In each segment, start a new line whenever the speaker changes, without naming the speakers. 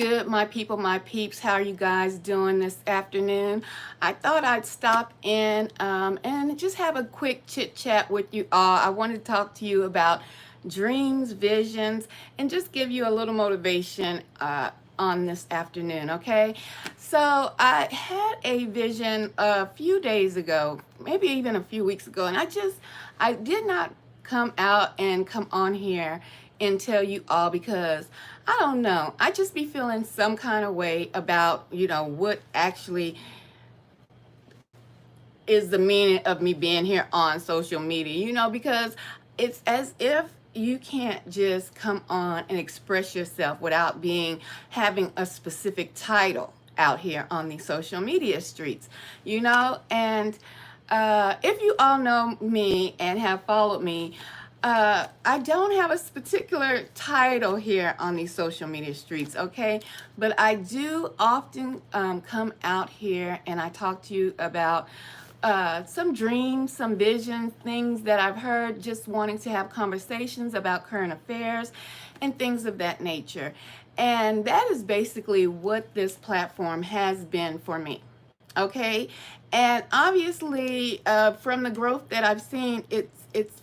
good, my people, my peeps? How are you guys doing this afternoon? I thought I'd stop in and just have a quick chit chat with you all. I want to talk to you about dreams, visions, and just give you a little motivation on this afternoon, okay? So I had a vision a few days ago, maybe even a few weeks ago, and I did not come out and come on here and tell you all because I don't know. I just be feeling some kind of way about, what actually is the meaning of me being here on social media, because it's as if you can't just come on and express yourself without having a specific title out here on these social media streets, and if you all know me and have followed me, I don't have a particular title here on these social media streets, okay? But I do often come out here and I talk to you about some dreams, some visions, things that I've heard, just wanting to have conversations about current affairs and things of that nature. And that is basically what this platform has been for me, okay? And obviously, from the growth that I've seen, it's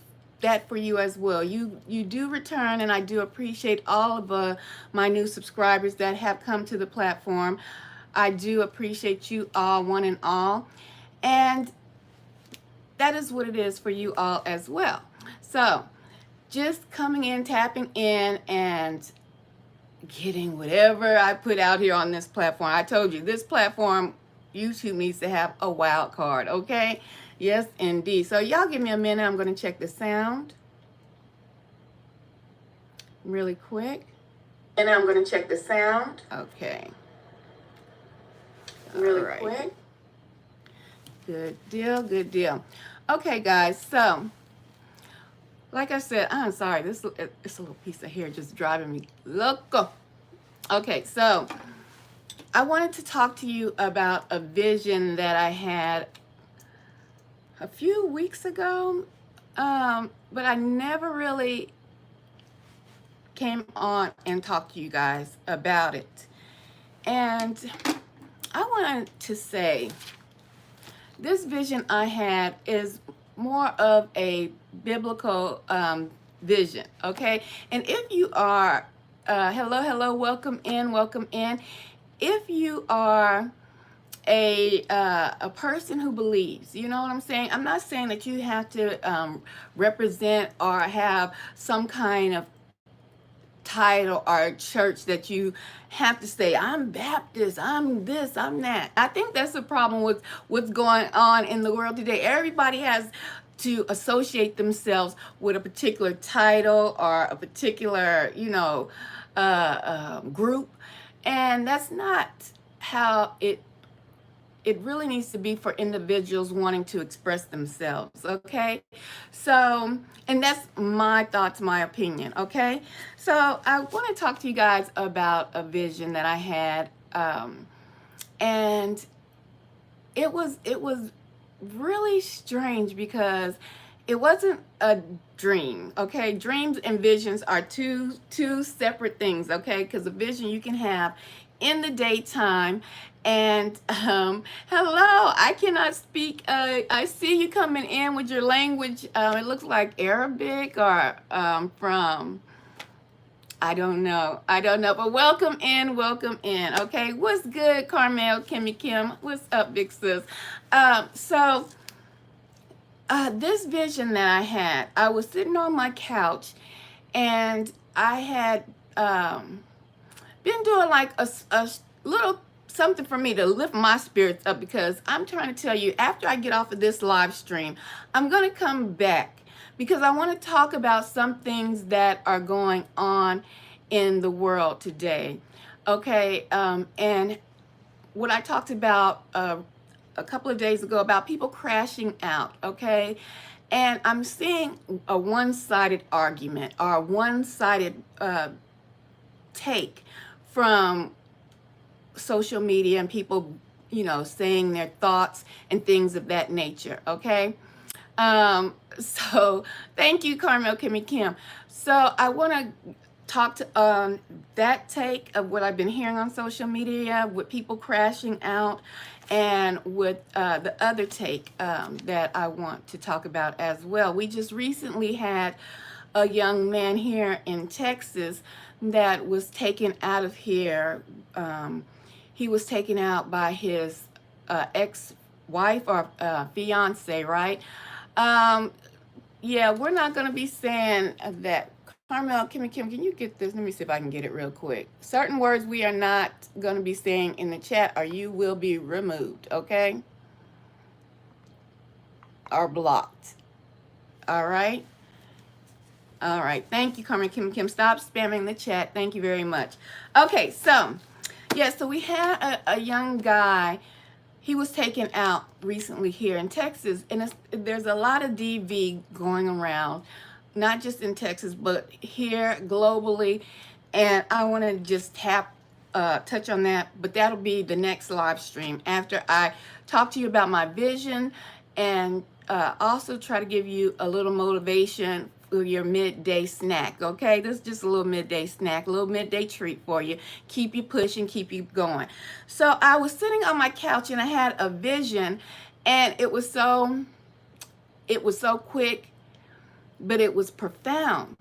that for you as well. You do return, and I do appreciate all of my new subscribers that have come to the platform. I do appreciate you all, one and all, and that is what it is for you all as well. So just coming in, tapping in, and getting whatever I put out here on this platform. I told you, this platform, YouTube needs to have a wild card, okay? Yes, indeed. So y'all give me a minute. I'm going to check the sound really quick. And I'm going to check the sound. Okay. Really quick. Good deal, good deal. Okay, guys. So, like I said, I'm sorry. It's a little piece of hair just driving me loco. Okay, so I wanted to talk to you about a vision that I had a few weeks ago, but I never really came on and talked to you guys about it. And I wanted to say, this vision I had is more of a biblical vision, okay? And if you are, hello, welcome in. If you are a person who believes, you know what I'm saying? I'm not saying that you have to represent or have some kind of title or church that you have to say, I'm Baptist, I'm this, I'm that. I think that's the problem with what's going on in the world today. Everybody has to associate themselves with a particular title or a particular, group. And that's not how it really needs to be for individuals wanting to express themselves, okay? So, and that's my thoughts, my opinion, okay? So I want to talk to you guys about a vision that I had, and it was really strange because it wasn't a dream, okay? Dreams and visions are two separate things, okay? Because a vision you can have in the daytime. And hello, I cannot speak. I see you coming in with your language. It looks like Arabic or from, I don't know, but welcome in. Okay, what's good, Carmel, Kimmy Kim? What's up, big sis? So this vision that I had, I was sitting on my couch, and I had been doing like a little something for me to lift my spirits up, because I'm trying to tell you, after I get off of this live stream, I'm going to come back because I want to talk about some things that are going on in the world today. Okay, and what I talked about a couple of days ago about people crashing out, okay? And I'm seeing a one-sided argument or a one-sided take from social media and people, saying their thoughts and things of that nature, okay? So thank you, Carmel, Kimmy Kim. So I want to talk to that take of what I've been hearing on social media with people crashing out, and with the other take that I want to talk about as well. We just recently had a young man here in Texas that was taken out of here. He was taken out by his ex-wife or fiance, right? Yeah, we're not going to be saying that. Carmel, Kim, can you get this? Let me see if I can get it real quick. Certain words we are not going to be saying in the chat, or you will be removed, okay? Or blocked. All right? All right. Thank you, Carmen, Kim. Stop spamming the chat. Thank you very much. Okay, so, yeah, so we had a young guy. He was taken out recently here in Texas, and there's a lot of DV going around, not just in Texas, but here globally. And I want to just touch on that, but that'll be the next live stream after I talk to you about my vision, and also try to give you a little motivation for your midday snack. Okay, this is just a little midday snack, a little midday treat for you. Keep you pushing, keep you going. So I was sitting on my couch and I had a vision, and it was so quick, but it was profound.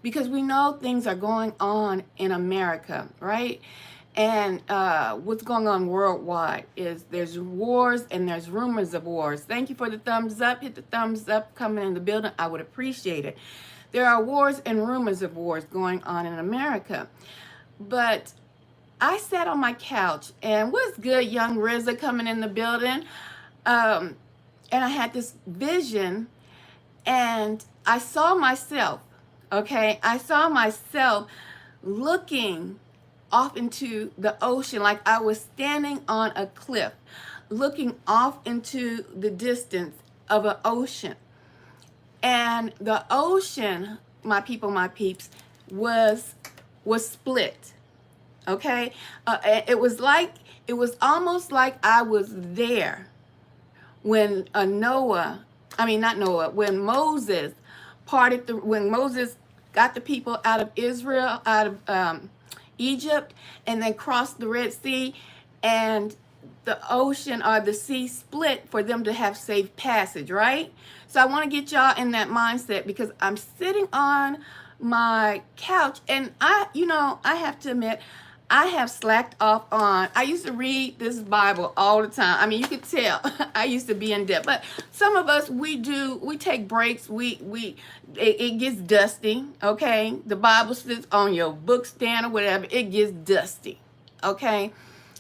Because we know things are going on in America, right? And what's going on worldwide is there's wars and there's rumors of wars. Thank you for the thumbs up. Hit the thumbs up coming in the building. I would appreciate it. There are wars and rumors of wars going on in America. But I sat on my couch, and what's good, young RZA coming in the building? And I had this vision, and I saw myself, okay? I saw myself looking off into the ocean, like I was standing on a cliff, looking off into the distance of an ocean. And the ocean, my people, my peeps, was split. Okay? It was almost like I was there when when Moses when Moses got the people out of Israel, out of Egypt, and then crossed the Red Sea, and the ocean or the sea split for them to have safe passage, right? So I want to get y'all in that mindset, because I'm sitting on my couch, and I have to admit, I have slacked off on. I used to read this Bible all the time. I mean, you could tell I used to be in depth. But some of us, we take breaks. It gets dusty, okay? The Bible sits on your book stand or whatever. It gets dusty, okay?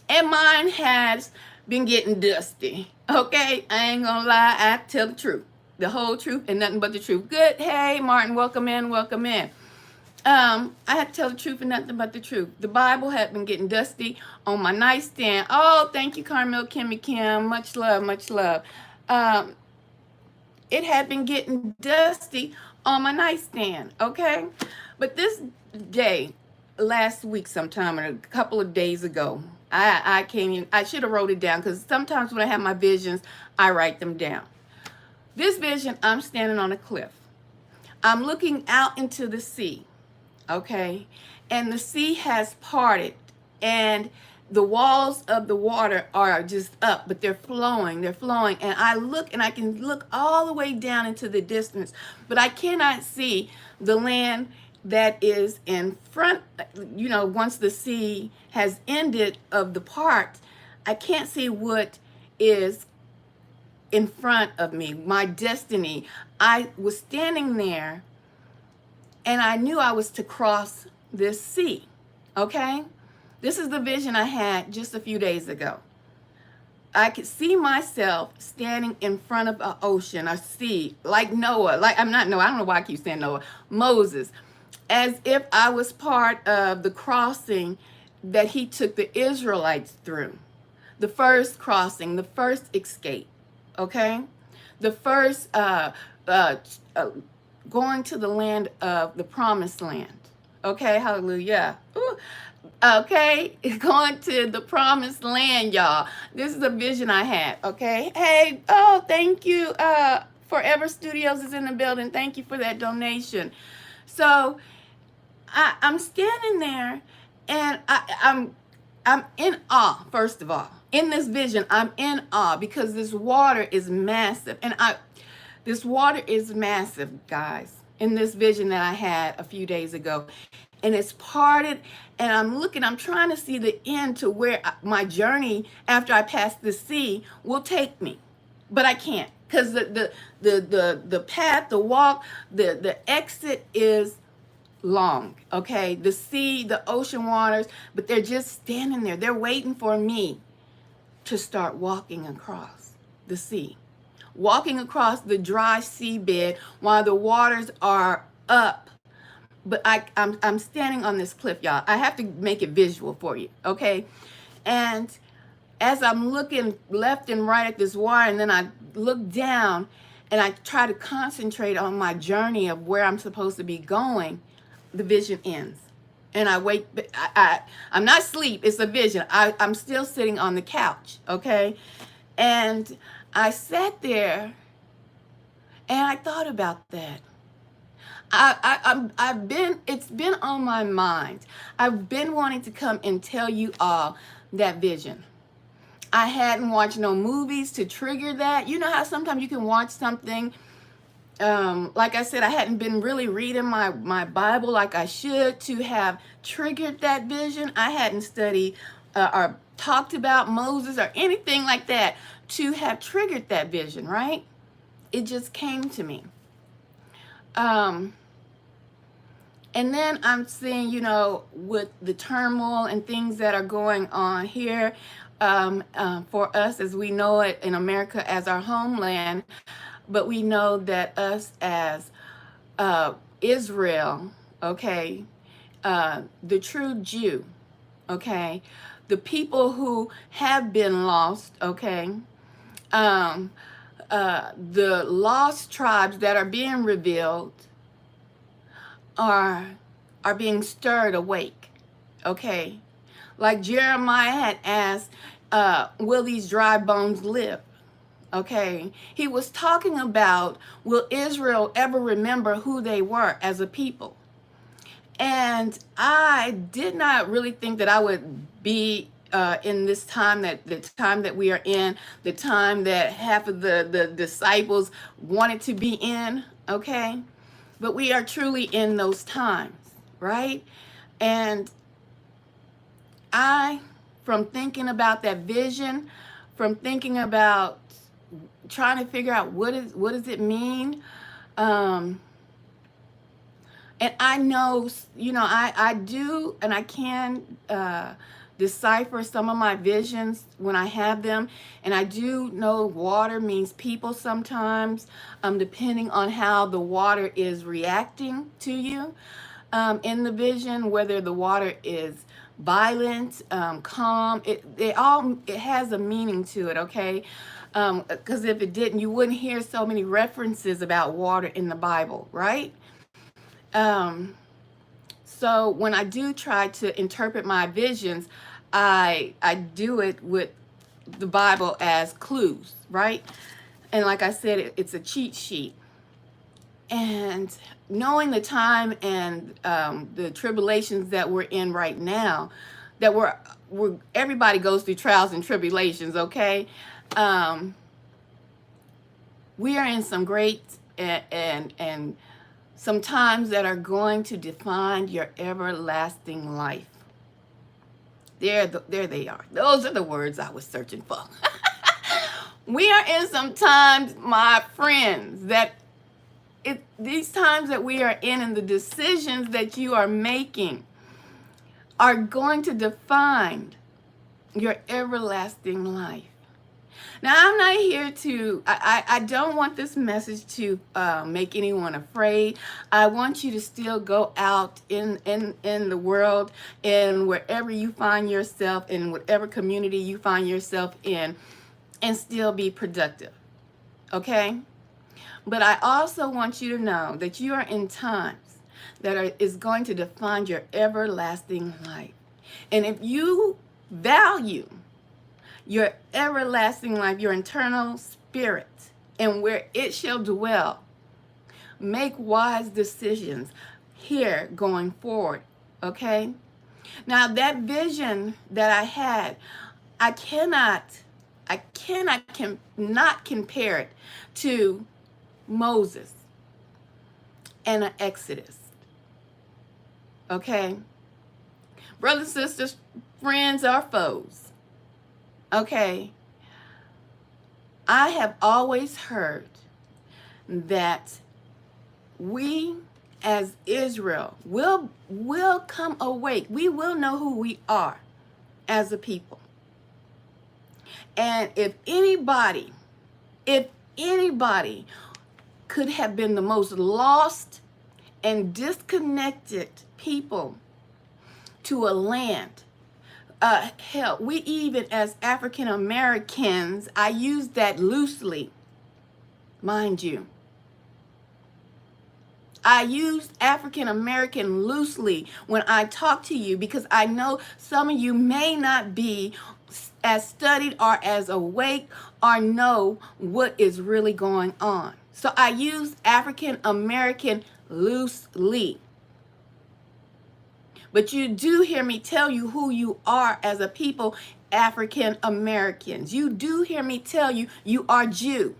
And mine has been getting dusty, okay? I ain't gonna lie. I tell the truth, the whole truth, and nothing but the truth. Good. Hey, Martin, welcome in, welcome in. I had to tell the truth and nothing but the truth. The Bible had been getting dusty on my nightstand. Oh, thank you, Carmel, Kimmy Kim. Much love, much love. It had been getting dusty on my nightstand, okay? But this day, last week sometime, or a couple of days ago, I should have wrote it down, because sometimes when I have my visions, I write them down. This vision, I'm standing on a cliff. I'm looking out into the sea. Okay, and the sea has parted, and the walls of the water are just up, but they're flowing, and I look, and I can look all the way down into the distance, but I cannot see the land that is in front. Once the sea has ended of the part, I can't see what is in front of me, my destiny. I was standing there, and I knew I was to cross this sea, okay? This is the vision I had just a few days ago. I could see myself standing in front of an ocean, a sea, like Noah, I'm not Noah, I don't know why I keep saying Noah, Moses, as if I was part of the crossing that he took the Israelites through. The first crossing, the first escape, okay? The first going to the land of the promised land. Okay, hallelujah. Ooh. Okay, going to the promised land, y'all. This is a vision I had, okay? Hey, oh, thank you. Forever Studios is in the building. Thank you for that donation. So I'm standing there, and I'm in awe. First of all, in this vision, I'm in awe because this water is massive, and this water is massive, guys. In this vision that I had a few days ago, and it's parted, and I'm trying to see the end to where my journey after I pass the sea will take me, but I can't because the path, the walk, the exit is long. Okay, the sea, the ocean waters, but they're just standing there. They're waiting for me to start walking across the sea, walking across the dry seabed while the waters are up. But I'm standing on this cliff, y'all. I have to make it visual for you, okay? And as I'm looking left and right at this water, and then I look down and I try to concentrate on my journey of where I'm supposed to be going, the vision ends. And I wake, I'm not asleep, it's a vision. I'm still sitting on the couch, okay? And I sat there and I thought about that. It's been on my mind. I've been wanting to come and tell you all that vision. I hadn't watched no movies to trigger that. You know how sometimes you can watch something, like I said, I hadn't been really reading my Bible like I should to have triggered that vision. I hadn't studied or talked about Moses or anything like that to have triggered that vision, right? It just came to me. And then I'm seeing, you know, with the turmoil and things that are going on here for us as we know it in America as our homeland, but we know that us as Israel, okay, the true Jew, okay, the people who have been lost, okay, the lost tribes that are being revealed are being stirred awake, okay? Like Jeremiah had asked, will these dry bones live? Okay, he was talking about, will Israel ever remember who they were as a people? And I did not really think that I would be in this time, that the time that we are in, the time that half of the disciples wanted to be in, okay? But we are truly in those times, right? And from thinking about that vision, from thinking about trying to figure out what does it mean, and I know, you know, I do, and I can decipher some of my visions when I have them, and I do know water means people sometimes, depending on how the water is reacting to you in the vision, whether the water is violent, calm, it has a meaning to it, okay? Because if it didn't, you wouldn't hear so many references about water in the Bible, right? So when I do try to interpret my visions, I do it with the Bible as clues, right? And like I said, it's a cheat sheet. And knowing the time and the tribulations that we're in right now, that we're everybody goes through trials and tribulations, okay? We are in some great and some times that are going to define your everlasting life. There they are. Those are the words I was searching for. We are in some times, my friends, that these times that we are in and the decisions that you are making are going to define your everlasting life. Now, I'm not here to, I don't want this message to make anyone afraid. I want you to still go out in the world and wherever you find yourself, in whatever community you find yourself in, and still be productive, okay? But I also want you to know that you are in times that is going to define your everlasting life. And if you value your everlasting life, your eternal spirit, and where it shall dwell, make wise decisions. here going forward, okay? Now that vision that I had, I cannot not compare it to Moses and an Exodus, okay? Brothers, sisters, friends, or foes, okay? I have always heard that we as Israel will come awake. We will know who we are as a people. And if anybody could have been the most lost and disconnected people to a land, hell, we even as African Americans, I use that loosely, mind you. I use African American loosely when I talk to you because I know some of you may not be as studied or as awake or know what is really going on. So I use African American loosely. But you do hear me tell you who you are as a people, African Americans. You do hear me tell you you are Jew.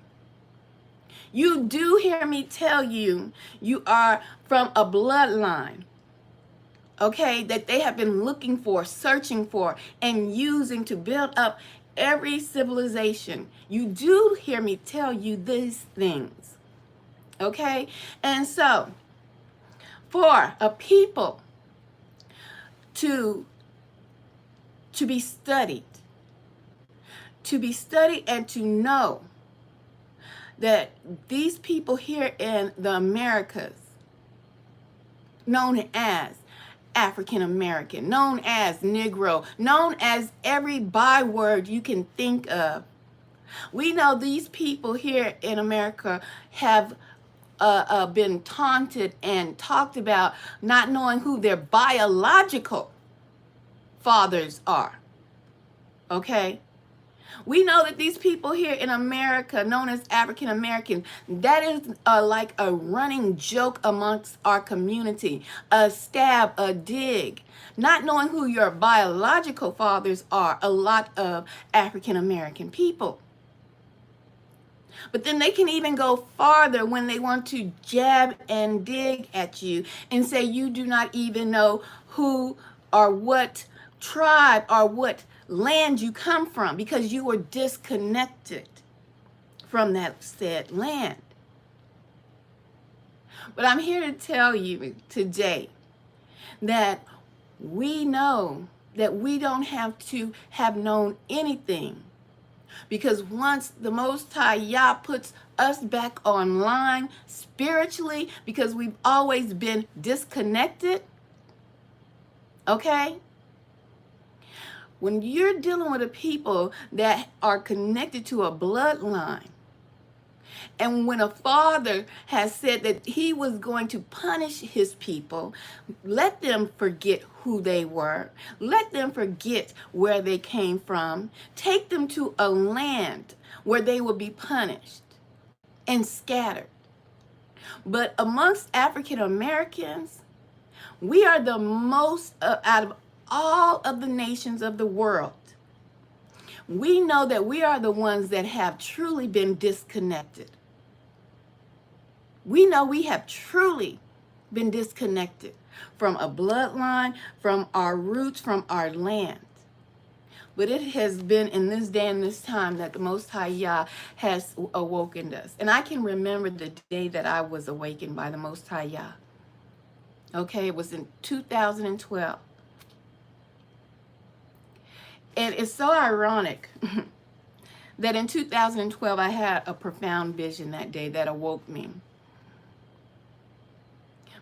You do hear me tell you you are from a bloodline, okay, that they have been looking for, searching for, and using to build up every civilization. You do hear me tell you these things, okay? And so, for a people to be studied and to know that these people here in the Americas, known as African American, known as Negro, known as every byword you can think of, we know these people here in America have been taunted and talked about not knowing who their biological fathers are, okay? We know that these people here in America, known as African Americans, that is like a running joke amongst our community, a stab, a dig. Not knowing who your biological fathers are, a lot of African American people. But then they can even go farther when they want to jab and dig at you and say you do not even know who or what tribe or what land you come from because you were disconnected from that said land. But I'm here to tell you today that we know that we don't have to have known anything, because once the Most High Yah puts us back online spiritually, because we've always been disconnected, okay? When you're dealing with a people that are connected to a bloodline, and when a father has said that he was going to punish his people, let them forget who they were. Let them forget where they came from. Take them to a land where they will be punished and scattered. But amongst African Americans, we are the most out of all of the nations of the world. We know that we are the ones that have truly been disconnected. We know we have truly been disconnected from a bloodline, from our roots, from our land. But it has been in this day and this time that the Most High Yah has awoken us. And I can remember the day that I was awakened by the Most High Yah. Okay, it was in 2012. And it's so ironic that in 2012 I had a profound vision that day that awoke me.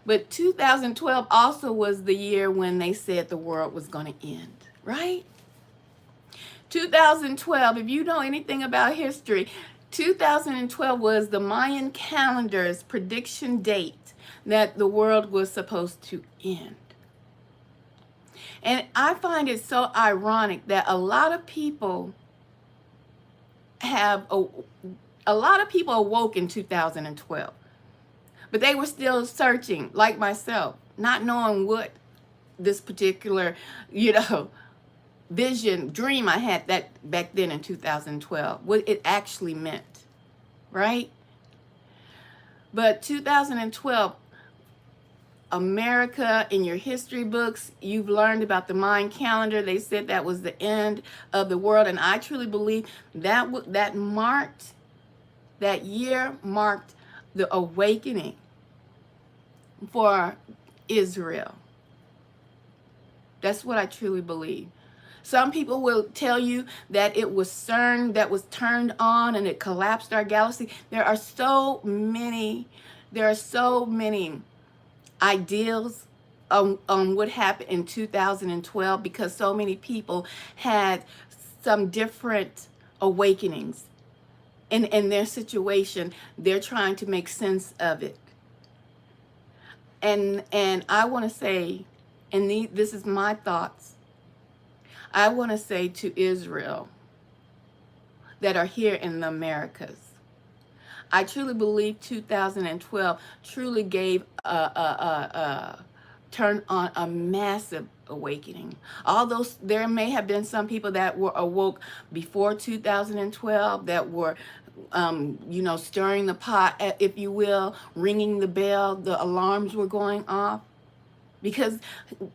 But 2012 also was the year when they said the world was going to end, right? 2012, if you know anything about history, 2012 was the Mayan calendar's prediction date that the world was supposed to end. And I find it so ironic that a lot of people awoke in 2012, but they were still searching, like myself, not knowing what this particular, vision, dream I had that back then in 2012, what it actually meant, right? But 2012, America, in your history books, you've learned about the Mayan calendar. They said that was the end of the world, and I truly believe that that year marked the awakening for Israel. That's what I truly believe. Some people will tell you that it was CERN that was turned on and it collapsed our galaxy. There are so many ideals on what happened in 2012 because so many people had some different awakenings in their situation. They're trying to make sense of it. And I want to say, this is my thoughts, I want to say to Israel that are here in the Americas, I truly believe 2012 truly gave turned on a massive awakening. Although there may have been some people that were awoke before 2012 that were stirring the pot, if you will, ringing the bell, the alarms were going off. Because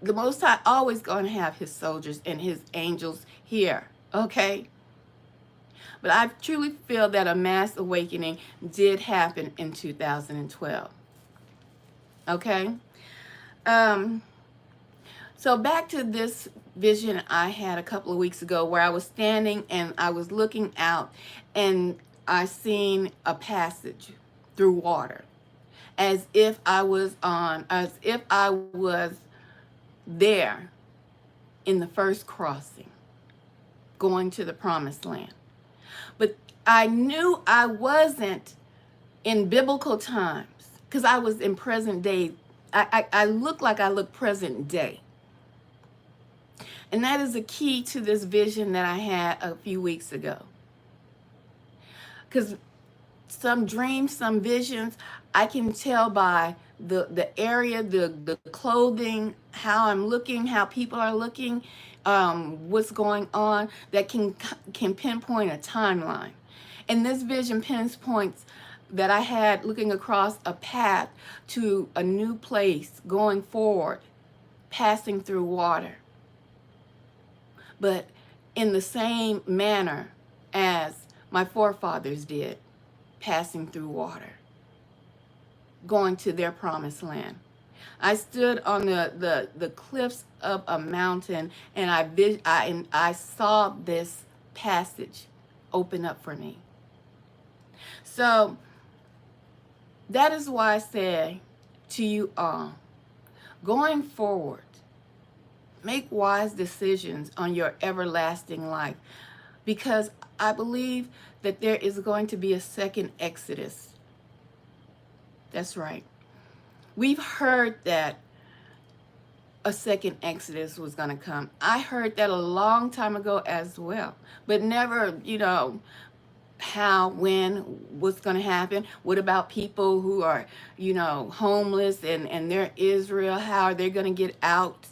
the Most High always going to have his soldiers and his angels here, okay? But I truly feel that a mass awakening did happen in 2012, okay? So back to this vision I had a couple of weeks ago where I was standing and I was looking out and I seen a passage through water. As if I was there in the first crossing, going to the promised land. But I knew I wasn't in biblical times because I was in present day. I look like I look present day. And that is the key to this vision that I had a few weeks ago. Because some dreams, some visions, I can tell by the area, the clothing, how I'm looking, how people are looking, what's going on, that can pinpoint a timeline. And this vision pinpoints that I had looking across a path to a new place, going forward, passing through water. But in the same manner as my forefathers did, passing through water, going to their promised land. I stood on the cliffs of a mountain and I saw this passage open up for me. So that is why I say to you all, going forward, make wise decisions on your everlasting life, because I believe that there is going to be a second Exodus. That's right. We've heard that a second Exodus was going to come. I heard that a long time ago as well, but never, how, when, what's going to happen. What about people who are, homeless and they're Israel? How are they going to get out?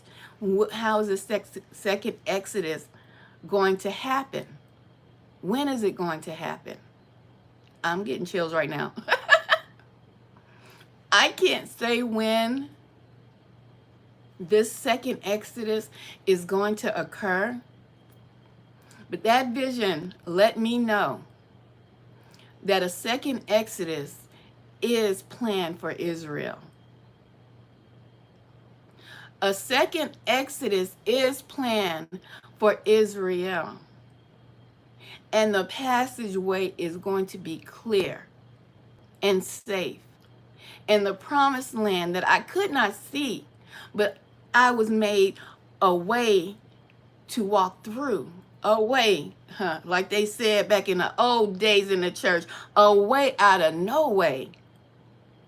How is the second Exodus going to happen? When is it going to happen? I'm getting chills right now. I can't say when this second Exodus is going to occur, but that vision let me know that a second Exodus is planned for Israel. A second Exodus is planned for Israel. And the passageway is going to be clear and safe. And the promised land that I could not see, but I was made a way to walk through. A way, like they said back in the old days in the church, a way out of no way.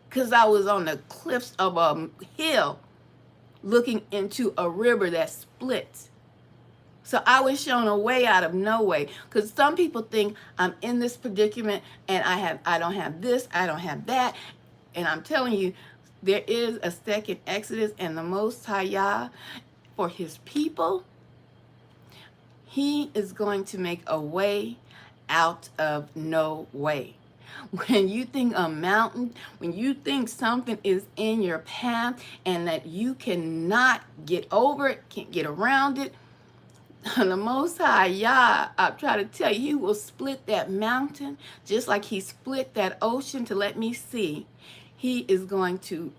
Because I was on the cliffs of a hill looking into a river that splits. So I was shown a way out of no way. Because some people think I'm in this predicament and I don't have this, I don't have that. And I'm telling you, There is a second Exodus, and the Most High Yah, for his people, he is going to make a way out of no way. When you think a mountain, when you think something is in your path and that you cannot get over it, can't get around it, the Most High Yah, I'm trying to tell you, he will split that mountain just like he split that ocean to let me see. He is going to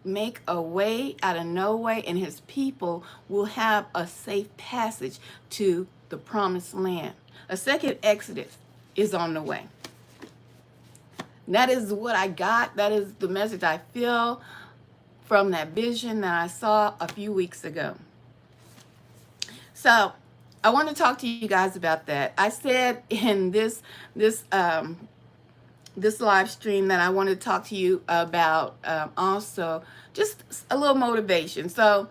make a way out of no way, and his people will have a safe passage to the promised land. A second Exodus is on the way. That is what I got. That is the message I feel from that vision that I saw a few weeks ago. So I want to talk to you guys about that. I said in this live stream that I want to talk to you about also just a little motivation. So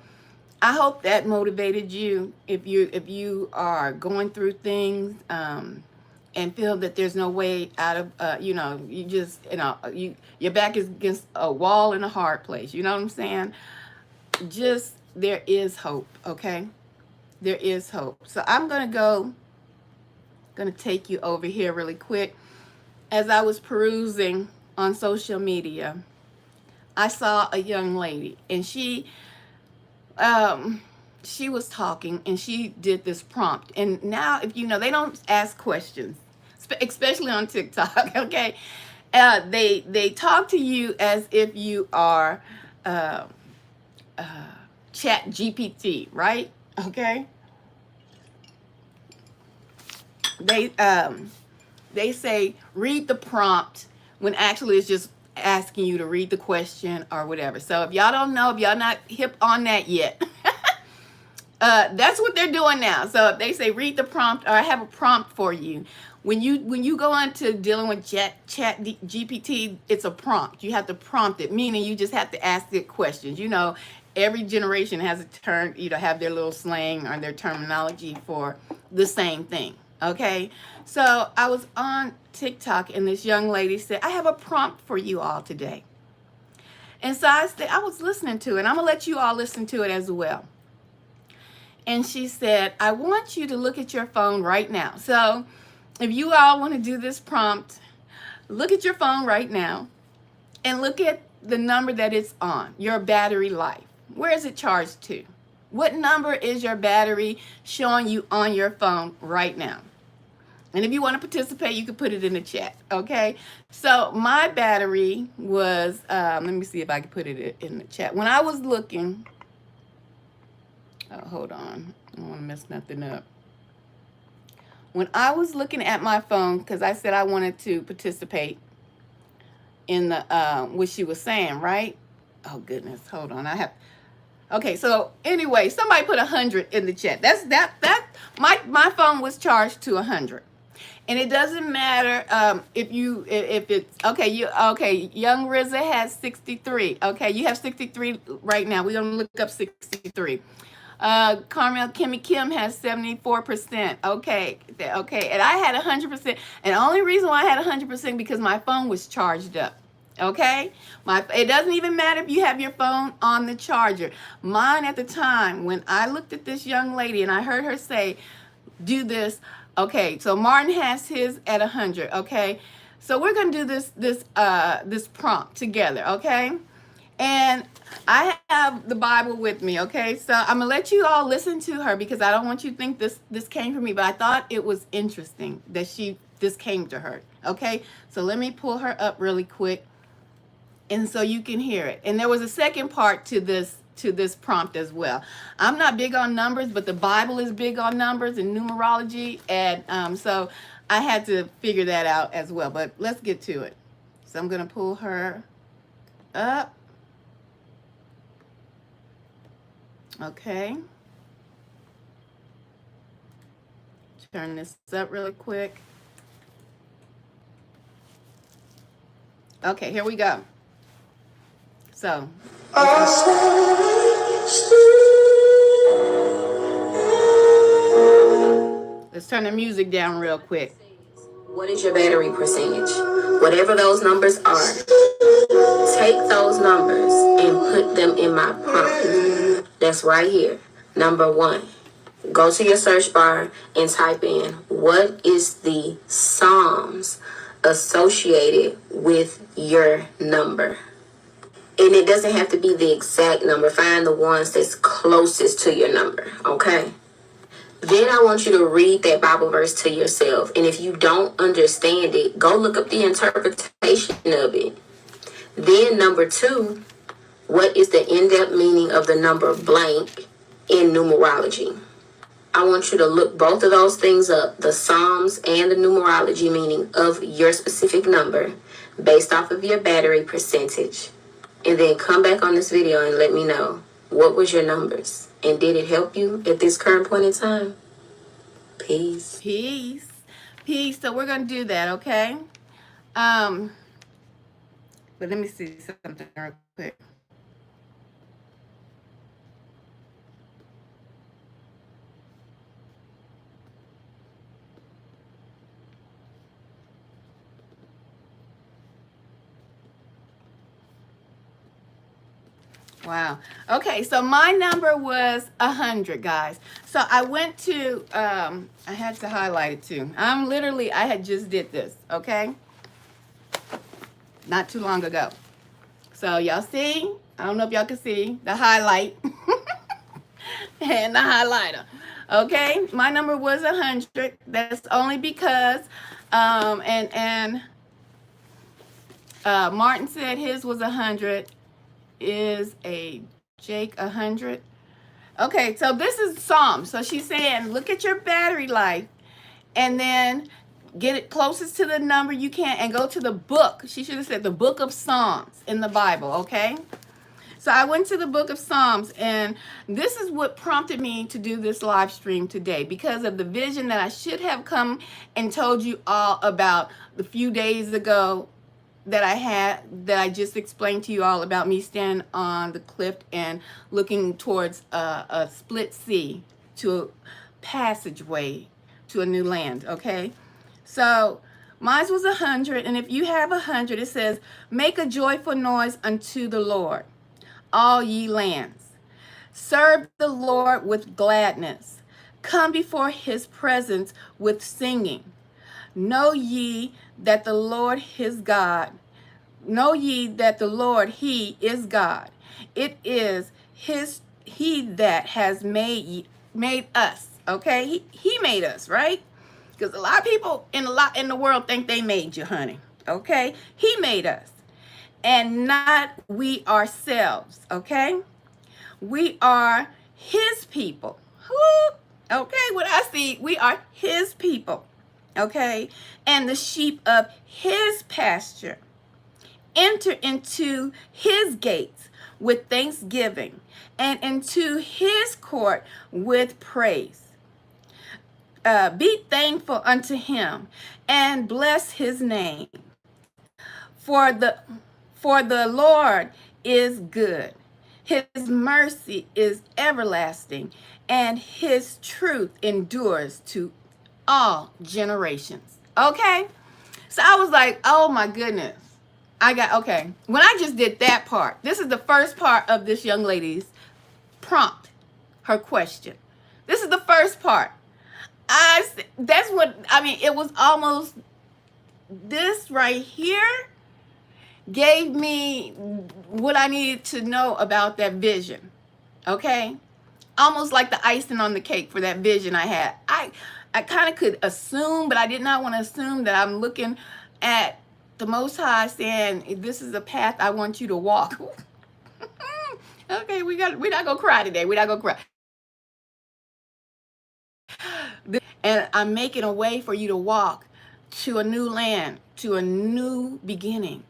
I hope that motivated you if you are going through things and feel that there's no way out of you just your back is against a wall in a hard place. You know what I'm saying? Just there is hope, okay? There is hope. So I'm gonna take you over here really quick. As I was perusing on social media, I saw a young lady, and she was talking, and she did this prompt. And now, if you know, they don't ask questions, especially on TikTok. Okay, they talk to you as if you are Chat GPT, right? Okay. They say read the prompt when actually it's just asking you to read the question or whatever. So if y'all don't know, if y'all not hip on that yet, that's what they're doing now. So if they say read the prompt, or I have a prompt for you, when you go into dealing with Chat GPT, it's a prompt. You have to prompt it, meaning you just have to ask it questions. You know, every generation has a term, have their little slang or their terminology for the same thing. Okay, so I was on TikTok, and this young lady said, I have a prompt for you all today. And so I was listening to it, and I'm going to let you all listen to it as well. And she said, I want you to look at your phone right now. So if you all want to do this prompt, look at your phone right now and look at the number that it's on, your battery life. Where is it charged to? What number is your battery showing you on your phone right now? And if you want to participate, you can put it in the chat, okay? So my battery was, let me see if I can put it in the chat. When I was looking, hold on, I don't want to mess nothing up. When I was looking at my phone, because I said I wanted to participate in the what she was saying, right? Oh goodness, hold on, okay, so anyway, somebody put 100 in the chat. My phone was charged to 100. And it doesn't matter if it's okay. Young Rizza has 63. Okay, you have 63 right now. We're gonna look up 63. Carmel Kimmy Kim has 74%. Okay, and I had 100%. And the only reason why I had 100% because my phone was charged up. Okay, it doesn't even matter if you have your phone on the charger. Mine at the time, when I looked at this young lady and I heard her say, do this. Okay, so Martin has his at 100. Okay, so we're gonna do this prompt together. Okay, and I have the Bible with me. Okay, so I'm gonna let you all listen to her because I don't want you to think this came from me, but I thought it was interesting that this came to her. Okay, so let me pull her up really quick, and so you can hear it. And there was a second part to this prompt as well. I'm not big on numbers, but the Bible is big on numbers and numerology, and so I had to figure that out as well. But let's get to it. So I'm gonna pull her up. Okay. Turn this up really quick. Okay, here we go. So let's turn the music down real quick.
What is your battery percentage? Whatever those numbers are, take those numbers and put them in my prompt. That's right here. Number 1. Go to your search bar and type in, what is the Psalms associated with your number? And it doesn't have to be the exact number. Find the ones that's closest to your number, okay? Then I want you to read that Bible verse to yourself. And if you don't understand it, go look up the interpretation of it. Then number 2, what is the in-depth meaning of the number blank in numerology? I want you to look both of those things up, the Psalms and the numerology meaning of your specific number based off of your battery percentage. And then come back on this video and let me know, what was your numbers? And did it help you at this current point in time? Peace.
Peace. Peace. So we're going to do that, okay? But let me see something real quick. Wow. Okay, so my number was 100, guys. So I went to, I had to highlight it too. I had just did this, okay? Not too long ago. So y'all see? I don't know if y'all can see the highlight and the highlighter. Okay, my number was 100. That's only because, Martin said his was 100. Is a Jake 100? Okay, so this is Psalms. So she's saying, look at your battery life and then get it closest to the number you can and go to the book. She should have said the book of Psalms in the Bible, okay? So I went to the book of Psalms, and this is what prompted me to do this live stream today, because of the vision that I should have come and told you all about a few days ago that I had, that I just explained to you all about me standing on the cliff and looking towards a split sea to a passageway to a new land, okay? So mine was 100, and if you have 100, it says, make a joyful noise unto the Lord, all ye lands. Serve the Lord with gladness. Come before his presence with singing. Know ye that the Lord his God, know ye that the Lord, he is God. It is he that has made us, okay? He made us, right? Because a lot of people in the world think they made you, honey, okay? He made us, and not we ourselves, okay? We are his people. Woo! Okay, what I see, we are his people. Okay, and the sheep of his pasture. Enter into his gates with thanksgiving and into his court with praise. Be thankful unto him and bless his name. For the Lord is good. His mercy is everlasting, and his truth endures to all generations. Okay? So I was like, oh my goodness. Okay. When I just did that part, this is the first part of this young lady's prompt, her question. This is the first part. It was almost, this right here gave me what I needed to know about that vision. Okay? Almost like the icing on the cake for that vision I had. I kind of could assume, but I did not want to assume that I'm looking at the Most High saying, this is a path I want you to walk. Okay, we're not gonna cry today. We're not gonna cry. And I'm making a way for you to walk to a new land, to a new beginning.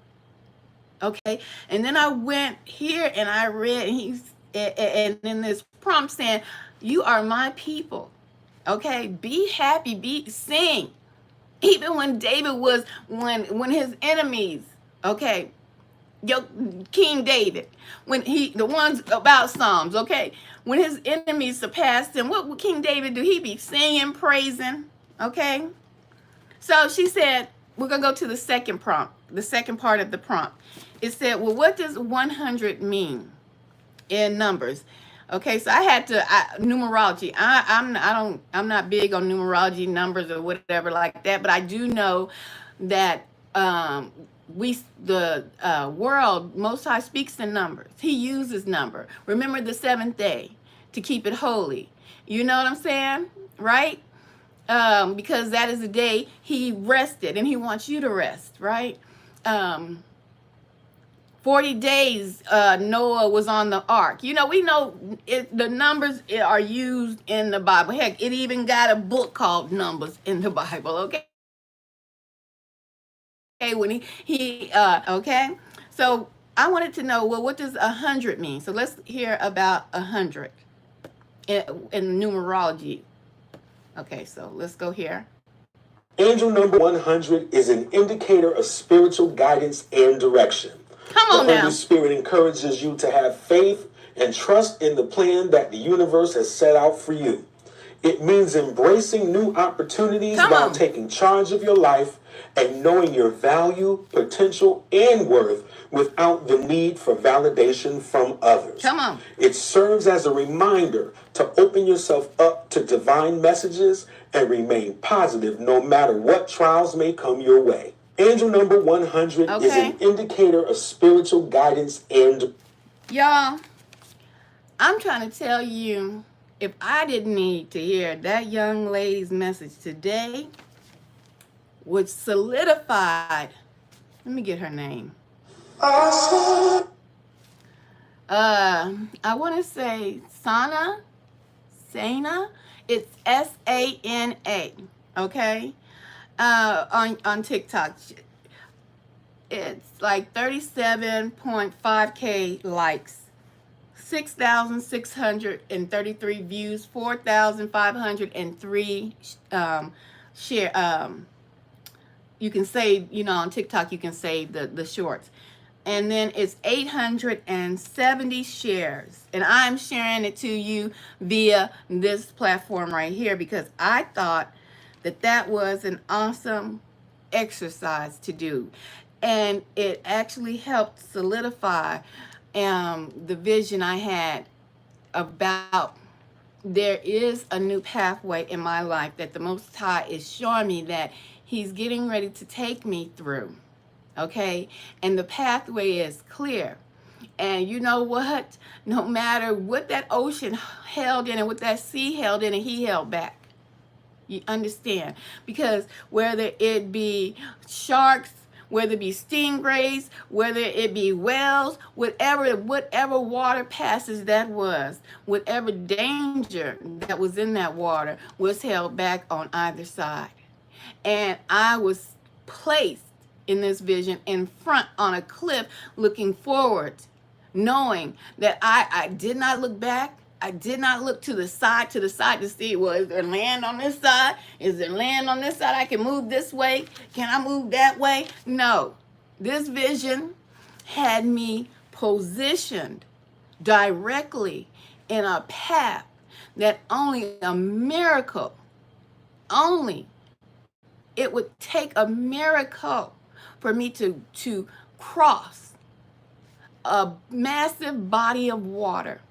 Okay, and then I went here and I read, and in this prompt saying, you are my people. Okay, be happy, sing. Even when David was, when his enemies, okay, King David, when the ones about Psalms, okay, when his enemies surpassed him, what would King David do? He'd be singing, praising, okay? So she said, we're going to go to the second prompt, the second part of the prompt. it said, well, what does 100 mean in numbers? Okay, so I had to numerology. I'm not big on numerology numbers or whatever like that, but I do know that we the world Most High speaks in numbers. He uses number. Remember the seventh day to keep it holy. You know what I'm saying, right? Because that is the day he rested, and he wants you to rest, right? Um, 40 days Noah was on the ark. You know, we know the numbers are used in the Bible. Heck, it even got a book called Numbers in the Bible, okay? When okay? So I wanted to know, well, what does 100 mean? So let's hear about 100 in numerology. Okay, so let's go here.
Angel number 100 is an indicator of spiritual guidance and direction.
Come on
The
now.
Holy Spirit encourages you to have faith and trust in the plan that the universe has set out for you. It means embracing new opportunities
Come
while
on.
taking charge of your life and knowing your value, potential, and worth without the need for validation from others.
Come on.
It serves as a reminder to open yourself up to divine messages and remain positive no matter what trials may come your way. Angel number 100 is
Okay.
an indicator of spiritual guidance and...
Y'all, I'm trying to tell you, if I didn't need to hear that young lady's message today, which solidified, let me get her name. I want to say Sana. It's Sana, okay? On TikTok. It's like 37.5K likes, 6,633 views, 4,503 share. You can save, on TikTok, you can save the shorts. And then it's 870 shares. And I'm sharing it to you via this platform right here because I thought that was an awesome exercise to do. And it actually helped solidify the vision I had about there is a new pathway in my life that the Most High is showing me that he's getting ready to take me through. Okay? And the pathway is clear. And you know what? No matter what that ocean held in and what that sea held in, and he held back. You understand? Because whether it be sharks, whether it be stingrays, whether it be whales, whatever water passes that was, whatever danger that was in that water was held back on either side. And I was placed in this vision in front on a cliff looking forward, knowing that I did not look back. I did not look to the side to see, well, is there land on this side? Is there land on this side? I can move this way. Can I move that way? No. This vision had me positioned directly in a path that only it would take a miracle for me to cross a massive body of water.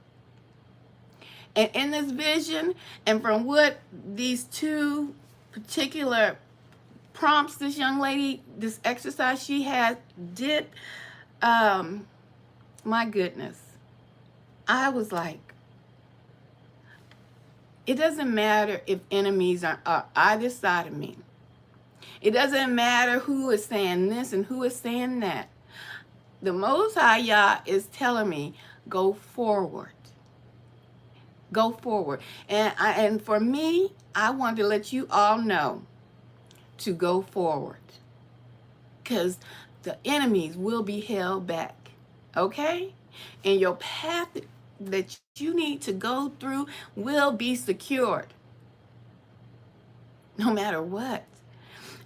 And in this vision, and from what these two particular prompts this young lady, this exercise she had did, my goodness, I was like, it doesn't matter if enemies are either side of me. It doesn't matter who is saying this and who is saying that. The Most High Yah is telling me, go forward. Go forward. And for me, I wanted to let you all know to go forward. Because the enemies will be held back. Okay? And your path that you need to go through will be secured. No matter what.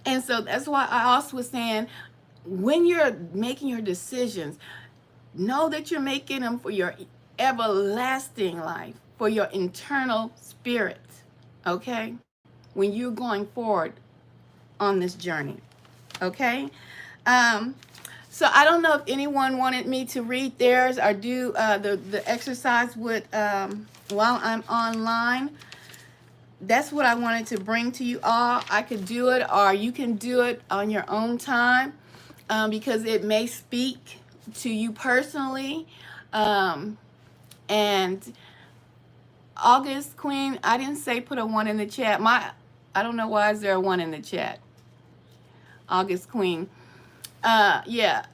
And so that's why I also was saying, when you're making your decisions, know that you're making them for your everlasting life, for your internal spirit, okay? When you're going forward on this journey, okay? So I don't know if anyone wanted me to read theirs or do the exercise with while I'm online. That's what I wanted to bring to you all. I could do it, or you can do it on your own time, because it may speak to you personally. And August Queen, I didn't say put a 1 in the chat. I don't know why is there a 1 in the chat. August Queen. Yeah.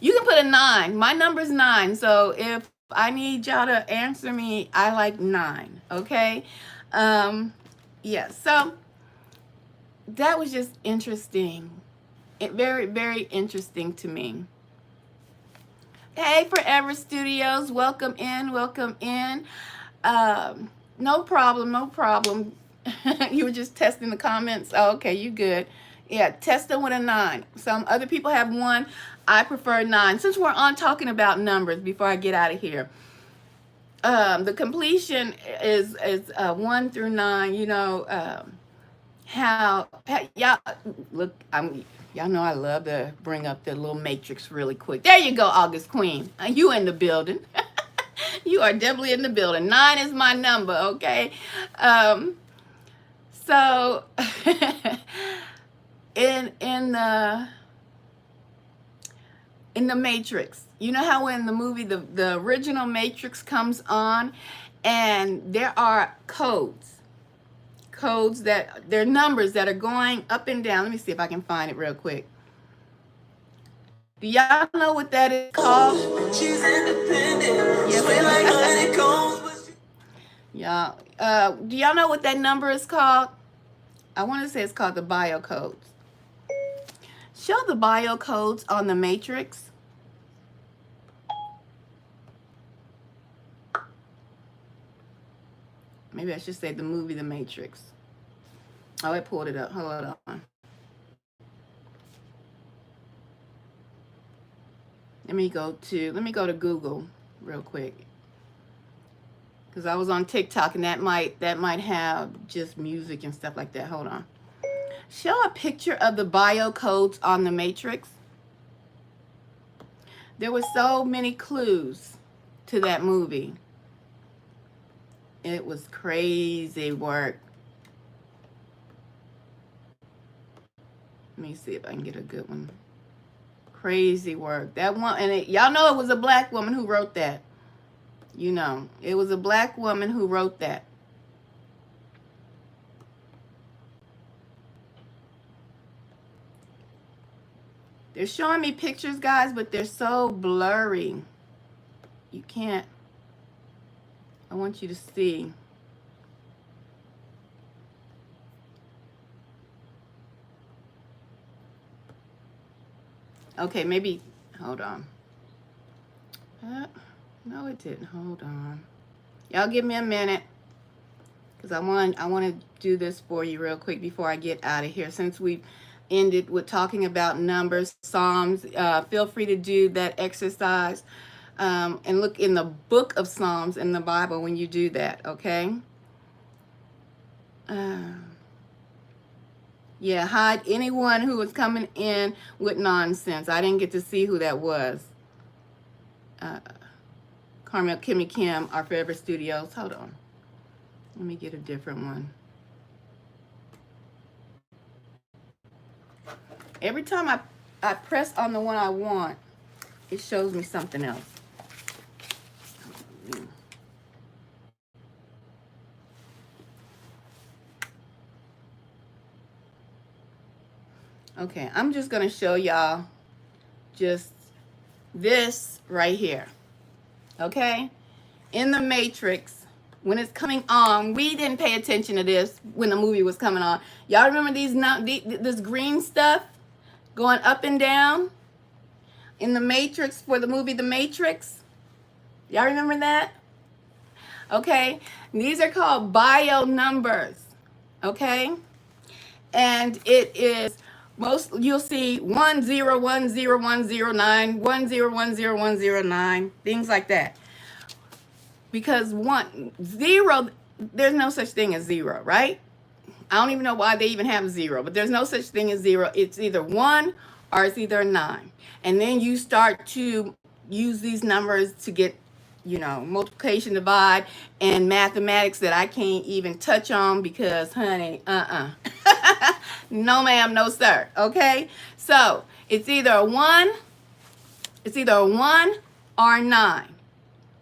You can put a 9. My number's 9. So if I need y'all to answer me, I like 9. Okay. Yeah. So that was just interesting. Very, very interesting to me. Hey, Forever Studios, welcome in, welcome in. No problem, no problem. You were just testing the comments. Oh, okay, you good. Yeah, test them with a 9. Some other people have 1. I prefer 9. Since we're on talking about numbers, before I get out of here, the completion is 1 through 9. You know, how y'all look. Y'all know I love to bring up the little matrix really quick. There you go, August Queen. You in the building. You are definitely in the building. 9 is my number, okay? So in the Matrix, you know how in the movie the original Matrix comes on, and there are codes that they're numbers that are going up and down. Let me see if I can find it real quick. Do y'all know what that is called? She's independent. Yes. Y'all, do y'all know what that number is called? I want to say it's called the bio codes. Show the bio codes on the Matrix. Maybe I should say the movie The Matrix. Oh, I pulled it up. Hold on. Let me go to Google real quick, because I was on TikTok and that might have just music and stuff like that. Hold on. Show a picture of the bio codes on the Matrix. There were so many clues to that movie. It was crazy work. Let me see if I can get a good one. Crazy work. That one, and y'all know it was a black woman who wrote that. You know, it was a black woman who wrote that. They're showing me pictures, guys, but they're so blurry. You can't. I want you to see. Okay, maybe, hold on. No, it didn't. Hold on. Y'all give me a minute, because I want to do this for you real quick before I get out of here. Since we ended with talking about numbers, Psalms, feel free to do that exercise, and look in the book of Psalms in the Bible when you do that, okay? Yeah, hide anyone who was coming in with nonsense. I didn't get to see who that was. Carmel, Kimmy, Kim, our Forever Studios. Hold on. Let me get a different one. Every time I press on the one I want, it shows me something else. Okay, I'm just going to show y'all just this right here. Okay? In the Matrix, when it's coming on, we didn't pay attention to this when the movie was coming on. Y'all remember this green stuff going up and down in the Matrix for the movie The Matrix? Y'all remember that? Okay? These are called bio numbers. Okay? And it is you'll see 10101009, 1010109, things like that. Because 0, there's no such thing as 0, right? I don't even know why they even have 0, but there's no such thing as 0. It's either 1 or it's either a 9. And then you start to use these numbers to get, multiplication, divide, and mathematics that I can't even touch on because, honey, no ma'am, no sir. Okay? So it's either a 1, or a 9.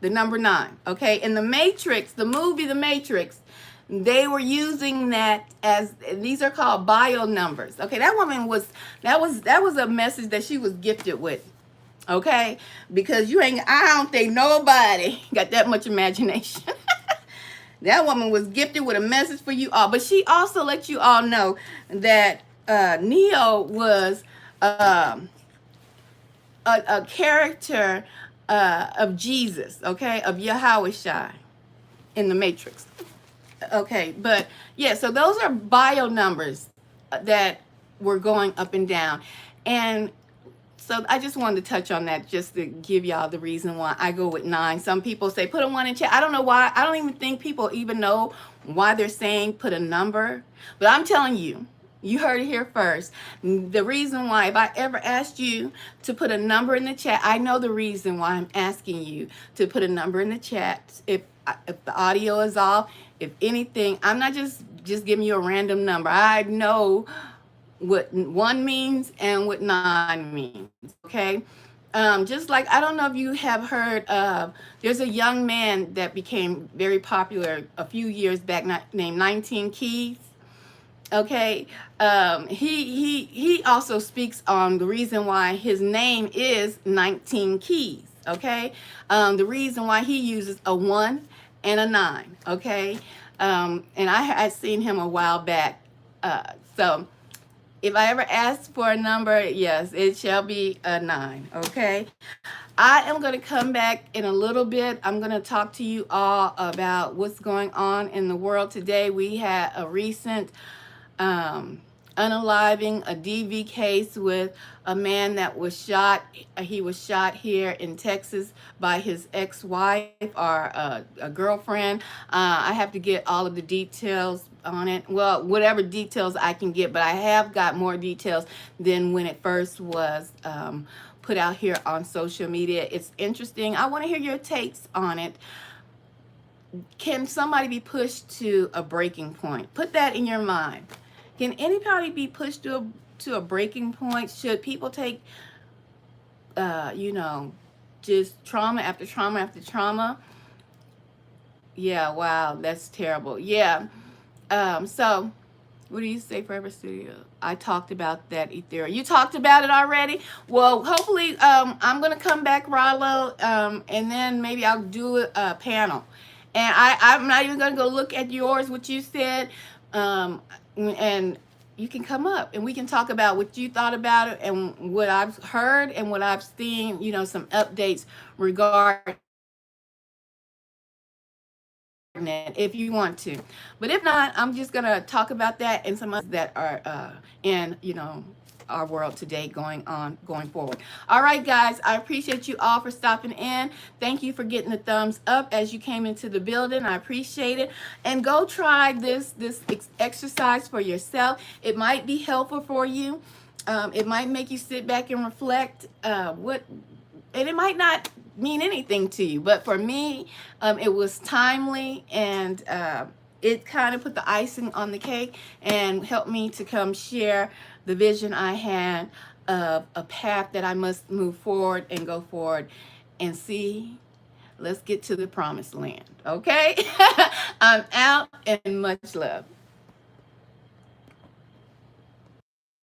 The number 9. Okay? In the Matrix, the movie The Matrix, they were using that as, these are called bio numbers. Okay, that was a message that she was gifted with. Okay, because I don't think nobody got that much imagination. That woman was gifted with a message for you all, but she also let you all know that Neo was a character of Jesus, okay, of Yahweh Shai in the Matrix. Okay, but yeah, so those are bio numbers that were going up and down. And so I just wanted to touch on that just to give y'all the reason why I go with 9. Some people say put a 1 in chat. I don't know why. I don't even think people even know why they're saying put a number. But I'm telling you, you heard it here first. The reason why, if I ever asked you to put a number in the chat, I know the reason why I'm asking you to put a number in the chat. If the audio is off, if anything, I'm not just giving you a random number. I know what 1 means and what 9 means, okay? Just like, I don't know if you have heard of, there's a young man that became very popular a few years back named 19 Keys. Okay, he also speaks on the reason why his name is 19 Keys. Okay, the reason why he uses a 1 and a 9. Okay, and I had seen him a while back. So if I ever ask for a number, yes, it shall be a 9. Okay, I am going to come back in a little bit. I'm going to talk to you all about what's going on in the world today. We had a recent unaliving, a DV case with a man that was shot. He was shot here in Texas by his ex-wife or a girlfriend. I have to get all of the details on it. Well, whatever details I can get, but I have got more details than when it first was put out here on social media. It's interesting. I want to hear your takes on it. Can somebody be pushed to a breaking point? Put that in your mind. Can anybody be pushed to a breaking point? Should people take, just trauma after trauma after trauma? Yeah, wow, that's terrible. Yeah. So, what do you say, Forever Studio? I talked about that, Ethereum. You talked about it already? Well, hopefully, I'm going to come back, Rollo, and then maybe I'll do a panel. And I'm not even going to go look at yours, what you said. And you can come up and we can talk about what you thought about it and what I've heard and what I've seen, some updates regarding it if you want to. But if not, I'm just going to talk about that and some others that are in, our world today going forward. All right, guys, I appreciate you all for stopping in. Thank you for getting the thumbs up as you came into the building. I appreciate it. And go try this exercise for yourself. It might be helpful for you. It might make you sit back and reflect and it might not mean anything to you, but for me, it was timely and it kind of put the icing on the cake and helped me to come share the vision I had of a path that I must move forward and go forward and see. Let's get to the promised land, okay? I'm out and much love.